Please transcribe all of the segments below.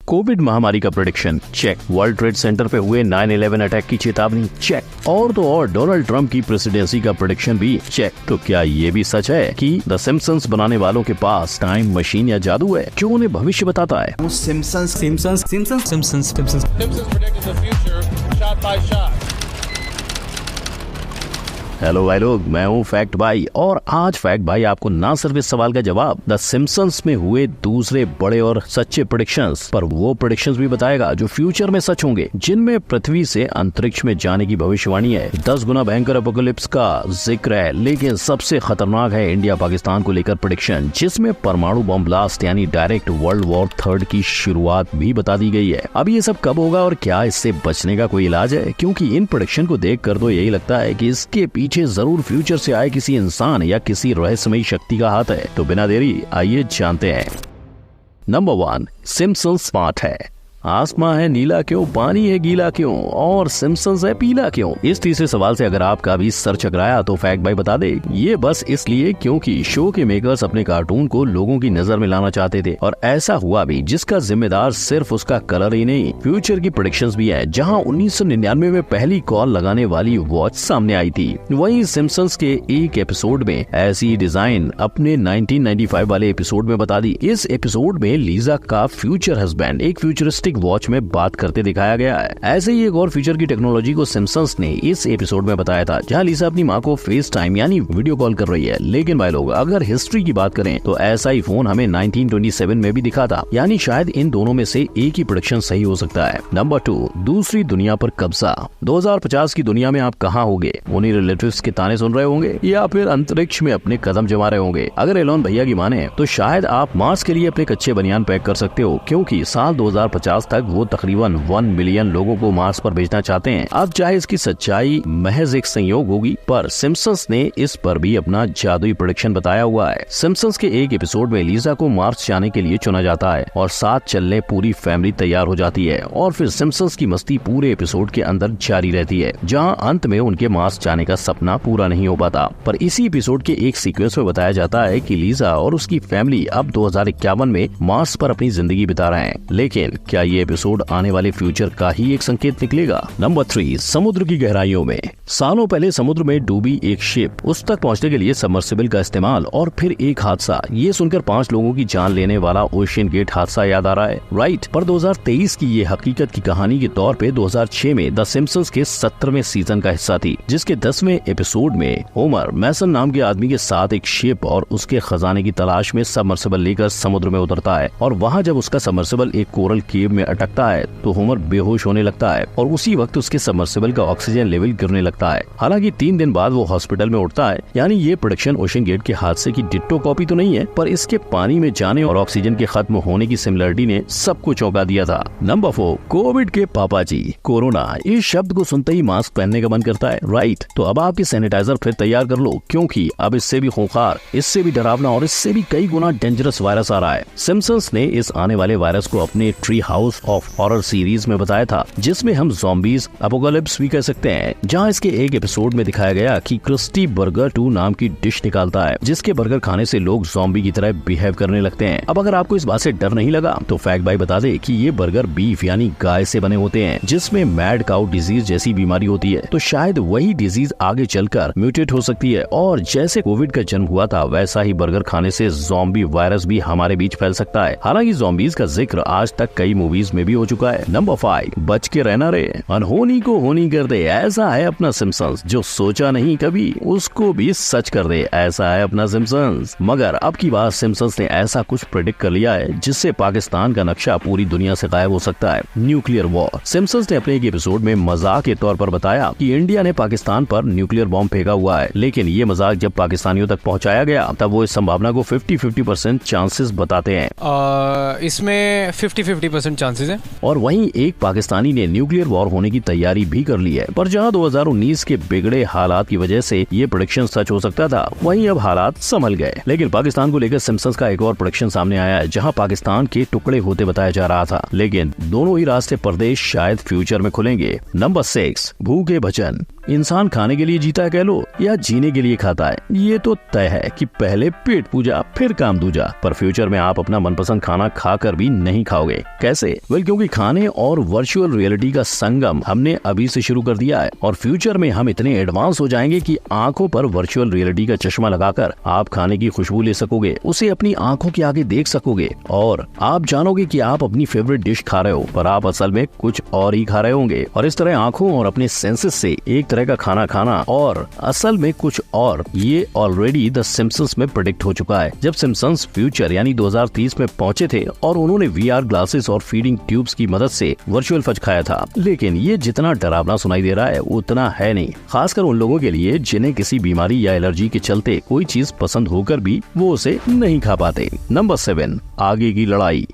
Covid महामारी का prediction check, world trade centre पे हुए 9/11 अटैक की चेतावनी चेक, और तो और डोनाल्ड ट्रंप की प्रेसिडेंसी का प्रेडिक्शन भी चेक। तो क्या ये भी सच है कि द सिम्पसंस बनाने वालों के पास टाइम मशीन या जादू है जो उन्हें भविष्य बताता है? हेलो भाई लोग, मैं हूँ फैक्ट भाई और आज फैक्ट भाई आपको ना सिर्फ इस सवाल का जवाब द सिम्पसंस में हुए दूसरे बड़े और सच्चे प्रेडिक्शंस पर वो प्रेडिक्शंस भी बताएगा जो फ्यूचर में सच होंगे, जिनमें पृथ्वी से अंतरिक्ष में जाने की भविष्यवाणी है। 10 गुना भयंकर एपोकलिप्स का जिक्र है, लेकिन सबसे खतरनाक है इंडिया पाकिस्तान को लेकर प्रेडिक्शन, जिसमें परमाणु बम ब्लास्ट यानी डायरेक्ट वर्ल्ड वॉर 3 की शुरुआत भी बता दी गई है। अब ये सब कब होगा और क्या इससे बचने का कोई इलाज है? क्योंकि इन प्रेडिक्शन को देख कर तो यही लगता है कि इसके पीछे जरूर फ्यूचर से आए किसी इंसान या किसी रहस्यमयी शक्ति का हाथ है। तो बिना देरी आइए जानते हैं। नंबर 1, सिम्पसंस स्मार्ट है। आसमां है नीला क्यों, पानी है गीला क्यों और सिम्पसंस है पीला क्यों? इस तीसरे सवाल से अगर आपका भी सर चकराया तो फैक्ट भाई बता दे, ये बस इसलिए क्योंकि शो के मेकर्स अपने कार्टून को लोगों की नजर में लाना चाहते थे, और ऐसा हुआ भी, जिसका जिम्मेदार सिर्फ उसका कलर ही नहीं, फ्यूचर की प्रेडिक्शंस भी है। जहां 1999 में पहली कॉल लगाने वाली वॉच सामने आई थी, वहीं सिम्पसंस के एक एपिसोड में ऐसी डिजाइन अपने 1995 वाले एपिसोड में बता दी। इस एपिसोड में लीजा का फ्यूचर हस्बैंड एक फ्यूचरिस्टिक वॉच में बात करते दिखाया गया है। ऐसे ही एक और फीचर की टेक्नोलॉजी को सिम्पसंस ने इस एपिसोड में बताया था, जहां लीसा अपनी मां को फेस टाइम यानी वीडियो कॉल कर रही है। लेकिन भाई लोग, अगर हिस्ट्री की बात करें तो ऐसा ही फोन हमें 1927 में भी दिखा था, यानी शायद इन दोनों में से एक ही प्रेडिक्शन सही हो सकता है। नंबर 2, दूसरी दुनिया पर कब्जा। 2050 की दुनिया में आप कहाँ होंगे? उन्हीं रिलेटिव्स के ताने सुन रहे होंगे या फिर अंतरिक्ष में अपने कदम जमा रहे होंगे? अगर एलोन भैया की माने तो शायद आप मार्स के लिए अपने कच्चे बनियान पैक कर सकते हो, क्योंकि साल 2050 तक वो तकरीबन 1 मिलियन लोगों को मार्स पर भेजना चाहते हैं। अब चाहे इसकी सच्चाई महज एक संयोग होगी, पर सिम्पसंस ने इस पर भी अपना जादुई प्रेडिक्शन बताया हुआ है। सिम्पसंस के एक एपिसोड में लीजा को मार्स जाने के लिए चुना जाता है और साथ चलने पूरी फैमिली तैयार हो जाती है, और फिर सिम्पसंस की मस्ती पूरे एपिसोड के अंदर जारी रहती है, जहां अंत में उनके मार्स जाने का सपना पूरा नहीं हो पाता। पर इसी एपिसोड के एक सीक्वेंस में बताया जाता है कि लीजा और उसकी फैमिली अब 2051 में मार्स पर अपनी जिंदगी बिता रहे हैं। लेकिन क्या ये एपिसोड आने वाले फ्यूचर का ही एक संकेत निकलेगा? नंबर 3, समुद्र की गहराइयों में। सालों पहले समुद्र में डूबी एक शिप, उस तक पहुंचने के लिए सबमर्सिबल का इस्तेमाल, और फिर एक हादसा। ये सुनकर 5 लोगों की जान लेने वाला ओशियन गेट हादसा याद आ रहा है, राइट? पर 2023 की ये हकीकत की कहानी के तौर पे 2006 में द सिम्पसंस के 17वें सीजन का हिस्सा थी, जिसके 10वें एपिसोड में होमर मैसन नाम के आदमी के साथ एक शिप और उसके खजाने की तलाश में सबमर्सिबल लेकर समुद्र में उतरता है, और वहाँ जब उसका सबमर्सिबल एक कोरल केव में अटकता है तो होमर बेहोश होने लगता है, और उसी वक्त उसके सबमर्सिबल का ऑक्सीजन लेवल गिरने लगता है। हालांकि 3 दिन बाद वो हॉस्पिटल में उठता है। यानी ये प्रेडिक्शन ओशन गेट के हादसे की डिट्टो कॉपी तो नहीं है, पर इसके पानी में जाने और ऑक्सीजन के खत्म होने की सिमिलरिटी ने सबको चौंका दिया था। नंबर 4, कोविड के पापा जी। कोरोना, इस शब्द को सुनते ही मास्क पहनने का मन करता है, राइट? तो अब आपके सैनिटाइजर फिर तैयार कर लो, क्योंकि अब इससे भी खूंखार, इससे भी डरावना और इससे भी कई गुना डेंजरस वायरस आ रहा है। सिम्पसंस ने इस आने वाले वायरस को अपने tree house of horror series में बताया था, जिसमें हम ज़ॉम्बीज एपोकलिप्स भी कह सकते हैं। जहां इसके एक एपिसोड में दिखाया गया कि क्रिस्टी बर्गर 2 नाम की डिश निकालता है, जिसके बर्गर खाने से लोग ज़ॉम्बी की तरह बिहेव करने लगते हैं। अब अगर आपको इस बात से डर नहीं लगा तो फैक्ट भाई बता दे कि ये बर्गर बीफ यानी गाय से बने होते हैं, जिसमें मैड काउ डिजीज जैसी बीमारी होती है। तो शायद वही डिजीज आगे चलकर म्यूटेट हो सकती है, और जैसे कोविड का जन्म हुआ था वैसा ही बर्गर खाने से ज़ॉम्बी वायरस भी हमारे बीच फैल सकता है। हालांकि ज़ॉम्बीज का जिक्र आज तक कई मूवीज में भी हो चुका है। नंबर 5, बच के रहना रे, अनहोनी को होनी कर दे, ऐसा है अपना सिम्पसंस। जो सोचा नहीं कभी उसको भी सच कर दे, ऐसा है अपना सिम्पसंस। मगर अब की बार सिम्पसंस ने ऐसा कुछ प्रेडिक्ट कर लिया है जिससे पाकिस्तान का नक्शा पूरी दुनिया से गायब हो सकता है। Nuclear war. सिम्पसंस ने अपने एक एपिसोड में मजाक के तौर पर बताया कि इंडिया ने पाकिस्तान पर न्यूक्लियर बॉम्ब फेंका हुआ है, लेकिन ये मजाक जब पाकिस्तानियों तक पहुंचाया गया तब वो इस संभावना को 50-50% चांसेस बताते हैं। इसमें 50-50% चांसेस है। और वहीं एक पाकिस्तानी ने न्यूक्लियर वॉर होने की तैयारी भी कर ली है। पर जहां 2019 के बिगड़े हालात की वजह से ये प्रेडिक्शन सच हो सकता था, वहीं अब हालात संभल गए। लेकिन पाकिस्तान को लेकर सिम्पसंस का एक और प्रेडिक्शन सामने आया है, जहां पाकिस्तान के टुकड़े होते बताया जा रहा था। लेकिन दोनों ही रास्ते परदेश शायद फ्यूचर में खुलेंगे। नंबर 6, भूखे भजन। इंसान खाने के लिए जीता है कह लो या जीने के लिए खाता है, ये तो तय है कि पहले पेट पूजा फिर काम दूजा। पर फ्यूचर में आप अपना मनपसंद खाना खाकर भी नहीं खाओगे। कैसे? क्योंकि खाने और वर्चुअल रियलिटी का संगम हमने अभी से शुरू कर दिया है और फ्यूचर में हम इतने एडवांस हो जाएंगे कि आंखों पर वर्चुअल रियलिटी का चश्मा लगाकर आप खाने की खुशबू ले सकोगे, उसे अपनी आंखों के आगे देख सकोगे और आप जानोगे कि आप अपनी फेवरेट डिश खा रहे हो पर आप असल में कुछ और ही खा रहे होंगे। और इस तरह आंखों और अपने सेंसेस से एक तरह का खाना खाना और असल में कुछ और, ये ऑलरेडी द सिम्पसंस में प्रेडिक्ट हो चुका है। जब सिम्पसंस फ्यूचर यानी 2030 में पहुंचे थे और उन्होंने VR ग्लासेस और फीडिंग ट्यूब्स की मदद से वर्चुअल फज खाया था, लेकिन ये जितना डरावना सुनाई दे रहा है उतना है नहीं, खासकर उन लोगों के लिए जिन्हें किसी बीमारी या एलर्जी के चलते कोई चीज पसंद होकर भी वो उसे नहीं खा पाते। नंबर 7, आगे की लड़ाई।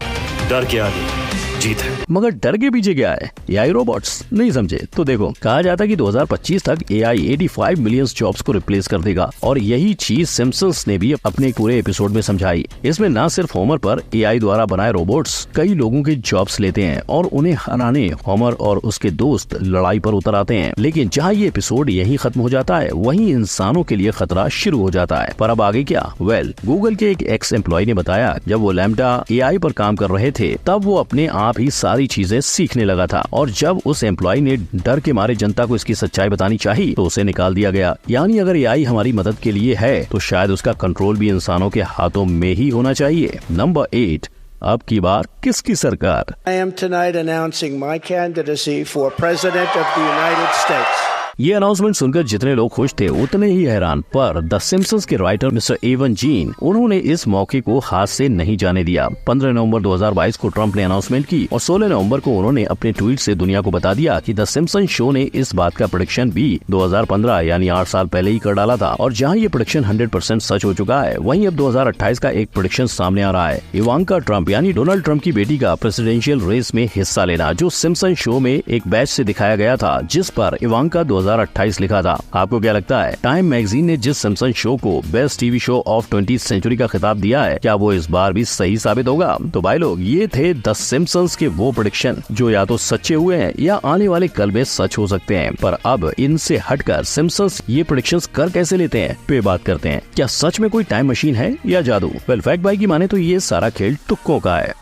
डर के आगे जीत है। मगर डर के पीछे क्या है? AI robots. नहीं समझे तो देखो, कहा जाता है कि 2025 तक AI 85 मिलियन जॉब्स को रिप्लेस कर देगा और यही चीज सिम्पसंस ने भी अपने पूरे एपिसोड में समझाई। इसमें न सिर्फ होमर पर AI द्वारा बनाए रोबोट्स कई लोगों के जॉब्स लेते हैं और उन्हें हराने होमर और उसके दोस्त लड़ाई पर उतर आते हैं, लेकिन जहाँ ये एपिसोड यही खत्म हो जाता है वहीं इंसानों के लिए खतरा शुरू हो जाता है। पर अब आगे क्या? गूगल के एक एक्स एम्प्लॉय ने बताया, जब वो लैम्डा AI पर काम कर रहे थे तब वो अपने आप ही सारी चीजें सीखने लगा था और जब उस एम्प्लॉय ने डर के मारे जनता को इसकी सच्चाई बतानी चाहिए तो उसे निकाल दिया गया। यानी अगर AI हमारी मदद के लिए है तो शायद उसका कंट्रोल भी इंसानों के हाथों में ही होना चाहिए। नंबर 8, अब की बार किसकी सरकार? I am tonight announcing my candidacy for President of the United States. ये अनाउंसमेंट सुनकर जितने लोग खुश थे उतने ही हैरान, पर द सिम्पसंस के राइटर मिस्टर एवन जीन, उन्होंने इस मौके को हाथ से नहीं जाने दिया। 15 नवंबर 2022 को ट्रंप ने अनाउंसमेंट की और 16 नवंबर को उन्होंने अपने ट्वीट से दुनिया को बता दिया कि द सिम्पसन शो ने इस बात का प्रेडिक्शन भी 2015 यानी 8 साल पहले ही कर डाला था और जहां ये प्रेडिक्शन 100% सच हो चुका है, वहीं अब 2028 का एक प्रेडिक्शन सामने आ रहा है। इवांका ट्रंप यानी डोनाल्ड ट्रंप की बेटी का प्रेसिडेंशियल रेस में हिस्सा लेना, जो सिम्पसन शो में एक बैच से दिखाया गया था जिस पर इवांका 2028 लिखा था। आपको क्या लगता है? टाइम मैगजीन ने जिस सिम्पसन शो को best TV show of 20th century का खिताब दिया है, क्या वो इस बार भी सही साबित होगा? तो भाई लोग, ये थे द सिम्पसंस के वो प्रेडिक्शन जो या तो सच्चे हुए हैं या आने वाले कल में सच हो सकते हैं। पर अब इनसे हटकर सिम्पसंस ये प्रेडिक्शंस कर कैसे लेते हैं पे बात करते हैं। क्या सच में कोई टाइम मशीन है या जादू? फैक्ट भाई की माने तो ये सारा खेल तुक्कों का है।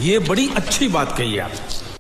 ये बड़ी अच्छी बात कही है।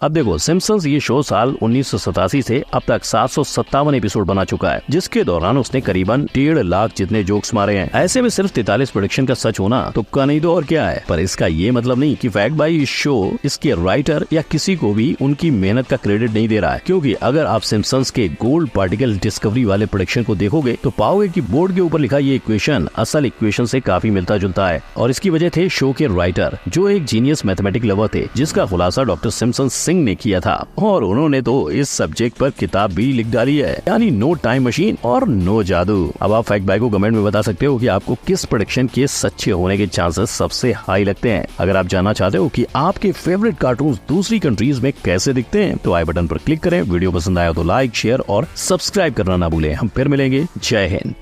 अब देखो, सिम्पसंस ये शो साल 1987 से अब तक 757 एपिसोड बना चुका है, जिसके दौरान उसने करीबन 1.5 लाख जितने जोक्स मारे हैं। ऐसे में सिर्फ 43 प्रेडिक्शन का सच होना तुक्का नहीं तो और क्या है। पर इसका ये मतलब नहीं कि फैक्ट भाई इस शो, इसके राइटर या किसी को भी उनकी मेहनत का क्रेडिट नहीं दे रहा है, क्योंकि अगर आप सिम्पसंस के गोल्ड पार्टिकल डिस्कवरी वाले प्रेडिक्शन को देखोगे तो पाओगे कि बोर्ड के ऊपर लिखा ये इक्वेशन असल इक्वेशन से काफी मिलता जुलता है। और इसकी वजह थे शो के राइटर, जो एक जीनियस मैथमेटिक लवर थे, जिसका खुलासा डॉक्टर सिम्पसन सिंह ने किया था और उन्होंने तो इस सब्जेक्ट पर किताब भी लिख डाली है, यानी नो टाइम मशीन और नो जादू। अब आप फैक्ट भाई को कमेंट में बता सकते हो कि आपको किस प्रेडिक्शन के सच्चे होने के चांसेस सबसे हाई लगते हैं। अगर आप जानना चाहते हो कि आपके फेवरेट कार्टून्स दूसरी कंट्रीज में कैसे दिखते हैं तो आई बटन पर क्लिक करें। वीडियो पसंद आया तो लाइक, शेयर और सब्सक्राइब करना ना भूलें। हम फिर मिलेंगे। जय हिंद।